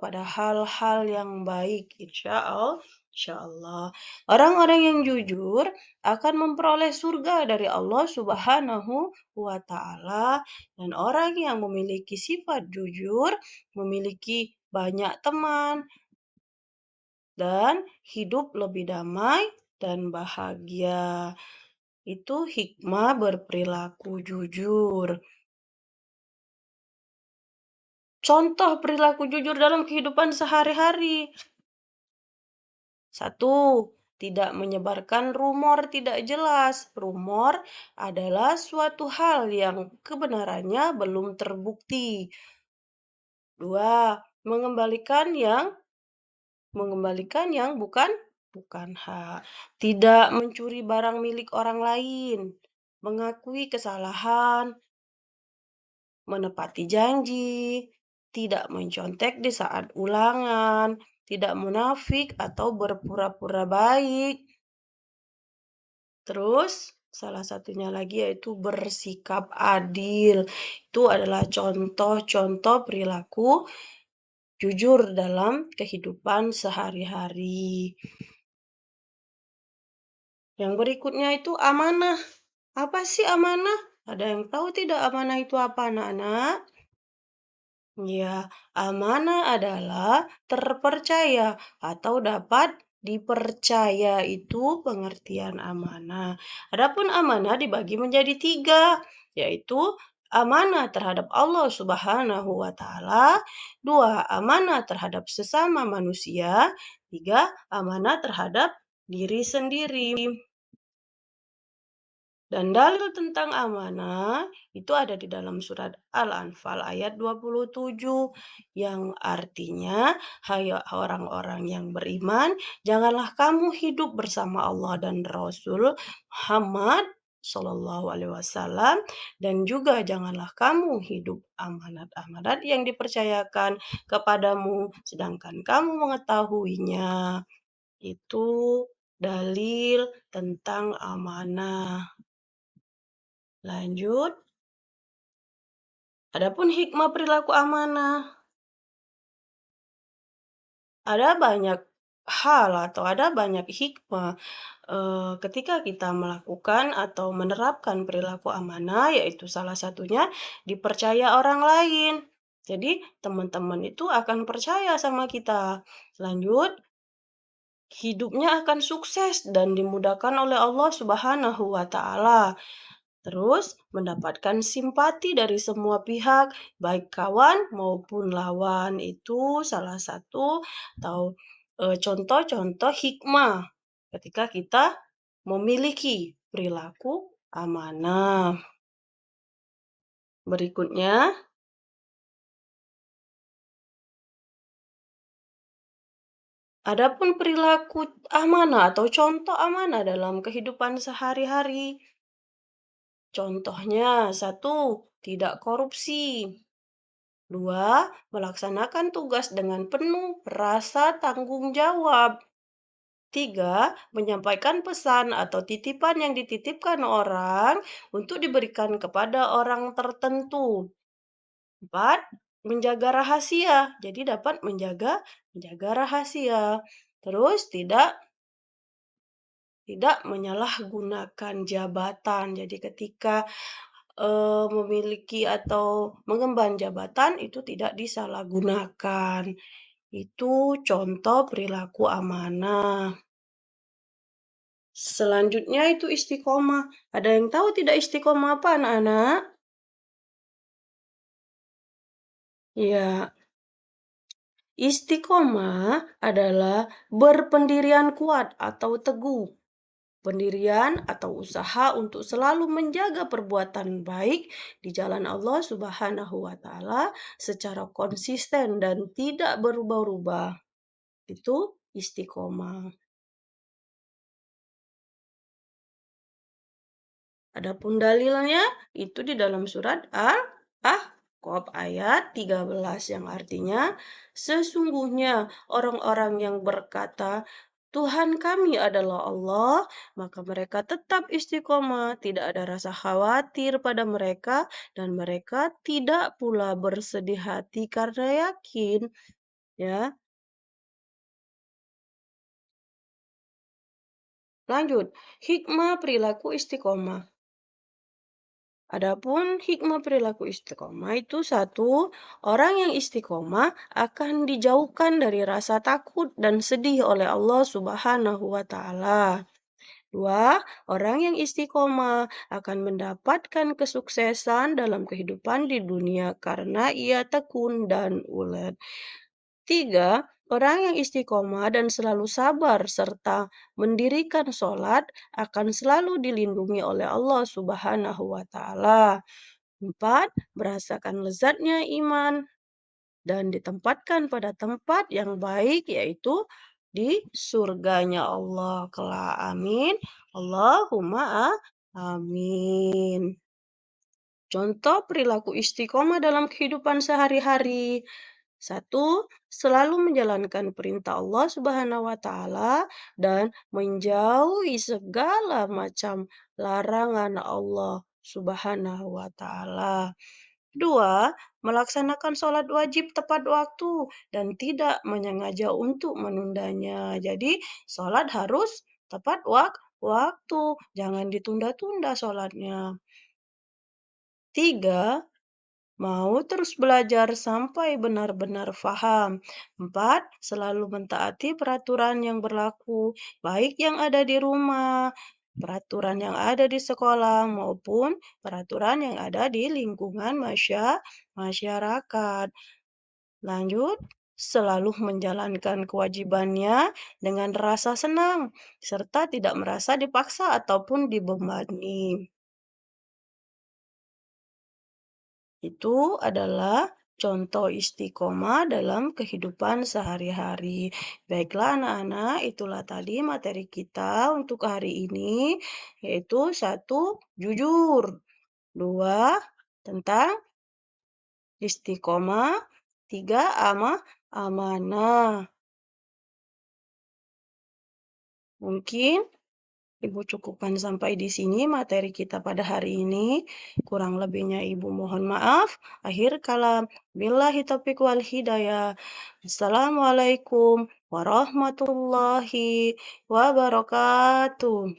kepada hal-hal yang baik, insya Allah. Orang-orang yang jujur akan memperoleh surga dari Allah Subhanahu wa Ta'ala, dan orang yang memiliki sifat jujur memiliki banyak teman dan hidup lebih damai dan bahagia. Itu hikmah berperilaku jujur. Contoh perilaku jujur dalam kehidupan sehari-hari. Satu, tidak menyebarkan rumor tidak jelas. Rumor adalah suatu hal yang kebenarannya belum terbukti. Dua, mengembalikan yang bukan hak. Tidak mencuri barang milik orang lain. Mengakui kesalahan, menepati janji, tidak mencontek di saat ulangan, tidak munafik atau berpura-pura baik. Terus, salah satunya lagi yaitu bersikap adil. Itu adalah contoh-contoh perilaku jujur dalam kehidupan sehari-hari. Yang berikutnya itu amanah. Apa sih amanah? Ada yang tahu tidak amanah itu apa, anak-anak? Ya, amanah adalah terpercaya atau dapat dipercaya, itu pengertian amanah. Adapun amanah dibagi menjadi tiga, yaitu amanah terhadap Allah Subhanahu wa Ta'ala, dua, amanah terhadap sesama manusia, tiga, amanah terhadap diri sendiri. Dan dalil tentang amanah itu ada di dalam surat Al-Anfal ayat 27 yang artinya, hai orang-orang yang beriman, janganlah kamu hidup bersama Allah dan Rasul Muhammad Shallallahu Alaihi Wasallam, dan juga janganlah kamu hidup amanat-amanat yang dipercayakan kepadamu sedangkan kamu mengetahuinya. Itu dalil tentang amanah. Lanjut, adapun hikmah perilaku amanah. Ada banyak hal atau ada banyak hikmah ketika kita melakukan atau menerapkan perilaku amanah, yaitu salah satunya dipercaya orang lain. Jadi teman-teman itu akan percaya sama kita. Lanjut, hidupnya akan sukses dan dimudahkan oleh Allah Subhanahu wa Ta'ala. Terus mendapatkan simpati dari semua pihak, baik kawan maupun lawan. Itu salah satu atau contoh-contoh hikmah ketika kita memiliki perilaku amanah. Berikutnya, adapun perilaku amanah atau contoh amanah dalam kehidupan sehari-hari. Contohnya, satu, tidak korupsi. Dua, melaksanakan tugas dengan penuh rasa tanggung jawab. Tiga, menyampaikan pesan atau titipan yang dititipkan orang untuk diberikan kepada orang tertentu. Empat, menjaga rahasia. Jadi dapat menjaga rahasia. Terus tidak menyalahgunakan jabatan. Jadi ketika memiliki atau mengemban jabatan itu tidak disalahgunakan. Itu contoh perilaku amanah. Selanjutnya itu istiqomah. Ada yang tahu tidak istiqomah apa, anak-anak? Ya, istiqomah adalah berpendirian kuat atau teguh. Pendirian atau usaha untuk selalu menjaga perbuatan baik di jalan Allah Subhanahu wa Ta'ala secara konsisten dan tidak berubah-ubah. Itu istiqomah. Adapun dalilnya itu di dalam surat Al-Ahqaf ayat 13 yang artinya, sesungguhnya orang-orang yang berkata, Tuhan kami adalah Allah, maka mereka tetap istiqomah, tidak ada rasa khawatir pada mereka, dan mereka tidak pula bersedih hati karena yakin ya. Lanjut, hikmah perilaku istiqomah. Adapun hikmah perilaku istiqomah itu satu, orang yang istiqomah akan dijauhkan dari rasa takut dan sedih oleh Allah Subhanahu wa Ta'ala. Dua, orang yang istiqomah akan mendapatkan kesuksesan dalam kehidupan di dunia karena ia tekun dan ulet. Tiga, orang yang istiqomah dan selalu sabar serta mendirikan sholat akan selalu dilindungi oleh Allah Subhanahu wa Ta'ala. Empat, merasakan lezatnya iman dan ditempatkan pada tempat yang baik, yaitu di surganya Allah kelak. Amin. Allahumma amin. Contoh perilaku istiqomah dalam kehidupan sehari-hari. Satu, selalu menjalankan perintah Allah Subhanahu wa Ta'ala dan menjauhi segala macam larangan Allah Subhanahu wa Ta'ala. Dua, melaksanakan sholat wajib tepat waktu dan tidak menyengaja untuk menundanya. Jadi, sholat harus tepat waktu, jangan ditunda-tunda sholatnya. Tiga, mau terus belajar sampai benar-benar faham. Empat, selalu mentaati peraturan yang berlaku, baik yang ada di rumah, peraturan yang ada di sekolah, maupun peraturan yang ada di lingkungan masyarakat. Lanjut, selalu menjalankan kewajibannya dengan rasa senang, serta tidak merasa dipaksa ataupun dibebani. Itu adalah contoh istiqomah dalam kehidupan sehari-hari. Baiklah anak-anak, itulah tadi materi kita untuk hari ini, yaitu satu, jujur. Dua, tentang istiqomah. Tiga, amanah. Mungkin Ibu cukupkan sampai di sini materi kita pada hari ini. Kurang lebihnya Ibu mohon maaf. Akhir kalam. Billahi taufiq wal hidayah. Assalamualaikum warahmatullahi wabarakatuh.